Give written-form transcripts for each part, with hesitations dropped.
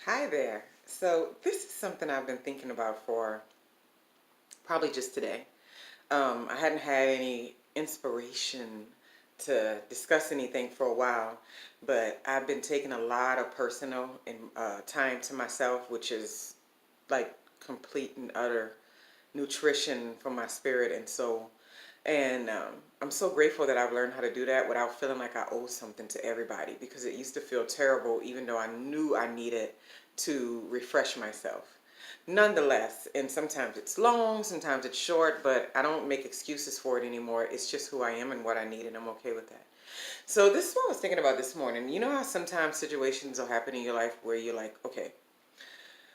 Hi there. So, this is something I've been thinking about for probably just today. I hadn't had any inspiration to discuss anything for a while, but I've been taking a lot of personal and time to myself, which is like complete and utter nutrition for my spirit and soul. And I'm so grateful that I've learned how to do that without feeling like I owe something to everybody because it used to feel terrible, even though I knew I needed to refresh myself. Nonetheless, and sometimes it's long, sometimes it's short, but I don't make excuses for it anymore. It's just who I am and what I need, and I'm okay with that. So, this is what I was thinking about this morning. You know how sometimes situations will happen in your life where you're like, okay,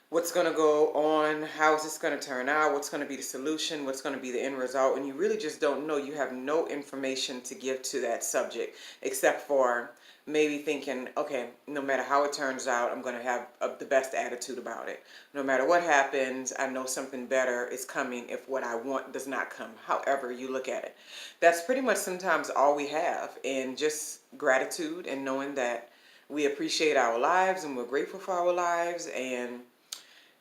what's going to go on, how is this going to turn out, what's going to be the solution, what's going to be the end result, and you really just don't know. You have no information to give to that subject except for maybe thinking, okay, no matter how it turns out, I'm going to have the best attitude about it. No matter what happens, I know something better is coming if what I want does not come, however you look at it. That's pretty much sometimes all we have, and just gratitude and knowing that we appreciate our lives and we're grateful for our lives, and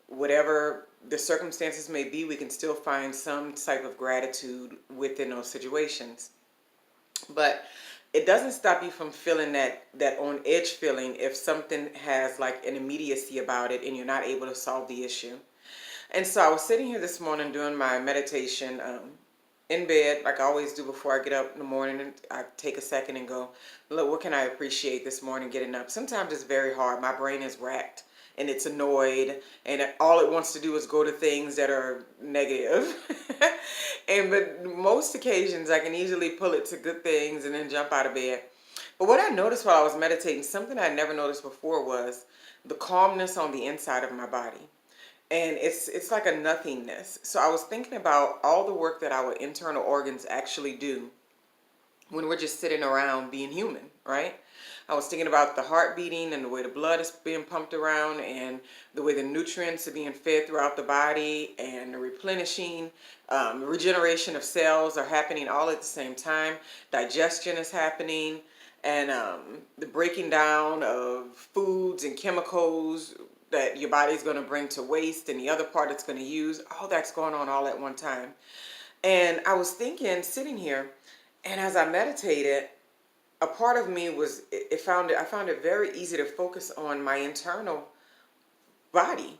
whatever the circumstances may be, we can still find some type of gratitude within those situations. But it doesn't stop you from feeling that on edge feeling if something has like an immediacy about it and you're not able to solve the issue. And so I was sitting here this morning doing my meditation in bed, like I always do before I get up in the morning. And I take a second and go, look, what can I appreciate this morning getting up? Sometimes it's very hard. My brain is racked and it's annoyed, and all it wants to do is go to things that are negative. And but most occasions I can easily pull it to good things and then jump out of bed. But what I noticed while I was meditating, something I never noticed before, was the calmness on the inside of my body. And it's like a nothingness. So I was thinking about all the work that our internal organs actually do when we're just sitting around being human, right? I was thinking about the heart beating and the way the blood is being pumped around and the way the nutrients are being fed throughout the body, and the replenishing, regeneration of cells are happening all at the same time. Digestion is happening, and the breaking down of foods and chemicals that your body's going to bring to waste and the other part it's going to use. All that's going on all at one time. And I was thinking, sitting here, and as I meditated, a part of me was I found it very easy to focus on my internal body.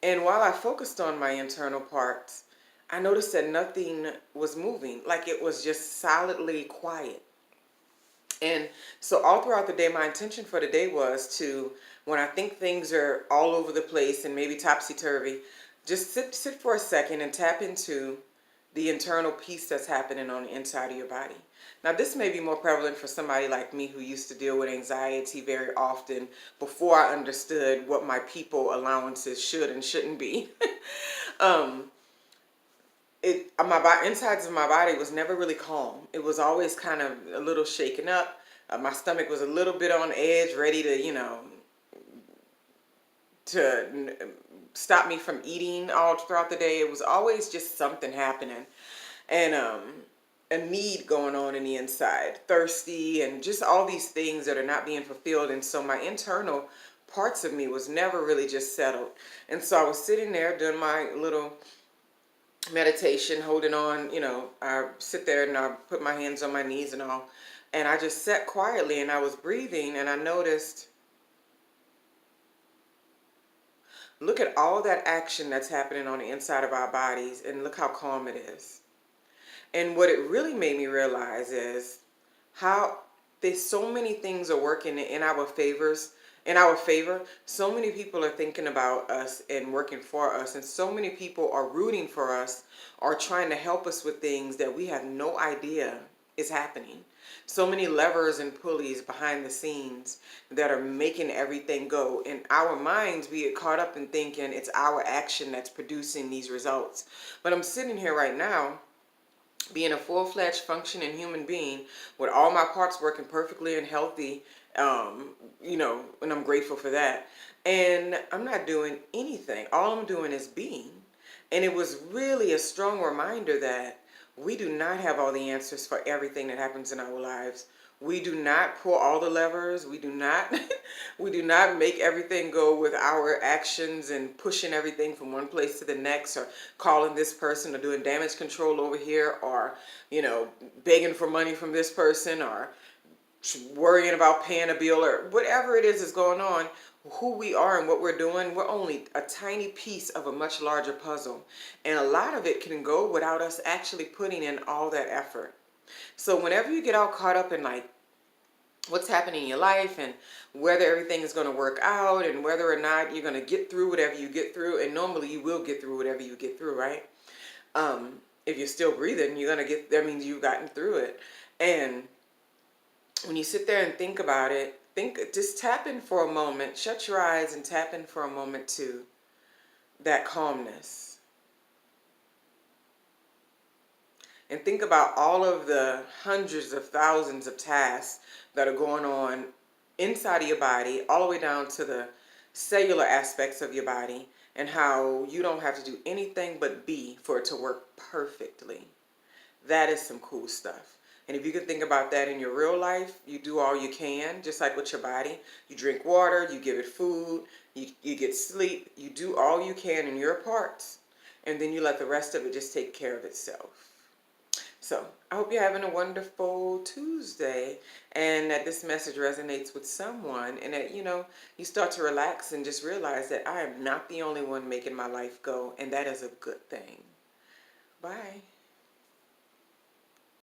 And while I focused on my internal parts, I noticed that nothing was moving, like it was just solidly quiet. And so all throughout the day, my intention for the day was to, when I think things are all over the place and maybe topsy-turvy, just sit for a second and tap into the internal peace that's happening on the inside of your body. Now, this may be more prevalent for somebody like me who used to deal with anxiety very often before I understood what my people allowances should and shouldn't be. um, my insides of my body was never really calm. It was always kind of a little shaken up. My stomach was a little bit on edge, ready to, to stop me from eating all throughout the day. It was always just something happening, and a need going on in the inside, thirsty, and just all these things that are not being fulfilled. And so my internal parts of me was never really just settled. And so I was sitting there doing my little meditation, holding on, I sit there and I put my hands on my knees and all, and I just sat quietly and I was breathing, and I noticed, look at all that action that's happening on the inside of our bodies, and look how calm it is. And what it really made me realize is how there's so many things are working in our favor. So many people are thinking about us and working for us, and so many people are rooting for us or trying to help us with things that we have no idea is happening. So many levers and pulleys behind the scenes that are making everything go. In our minds, we get caught up in thinking it's our action that's producing these results. But I'm sitting here right now being a full-fledged functioning human being with all my parts working perfectly and healthy, and I'm grateful for that. And I'm not doing anything. All I'm doing is being. And it was really a strong reminder that we do not have all the answers for everything that happens in our lives. We do not pull all the levers. We do not we do not make everything go with our actions and pushing everything from one place to the next, or calling this person, or doing damage control over here, or begging for money from this person, or worrying about paying a bill, or whatever it is going on. Who we are and what we're doing, we're only a tiny piece of a much larger puzzle, and a lot of it can go without us actually putting in all that effort. So whenever you get all caught up in like what's happening in your life, and whether everything is going to work out, and whether or not you're going to get through whatever you get through, and normally you will get through whatever you get through, right? If you're still breathing, you're going to get, that means you've gotten through it. And when you sit there and think about it, just tap in for a moment, shut your eyes and tap in for a moment to that calmness. And think about all of the hundreds of thousands of tasks that are going on inside of your body, all the way down to the cellular aspects of your body, and how you don't have to do anything but be for it to work perfectly. That is some cool stuff. And if you can think about that in your real life, you do all you can, just like with your body. You drink water, you give it food, you get sleep, you do all you can in your parts, and then you let the rest of it just take care of itself. So I hope you're having a wonderful Tuesday, and that this message resonates with someone, and that you start to relax and just realize that I am not the only one making my life go, and that is a good thing. Bye.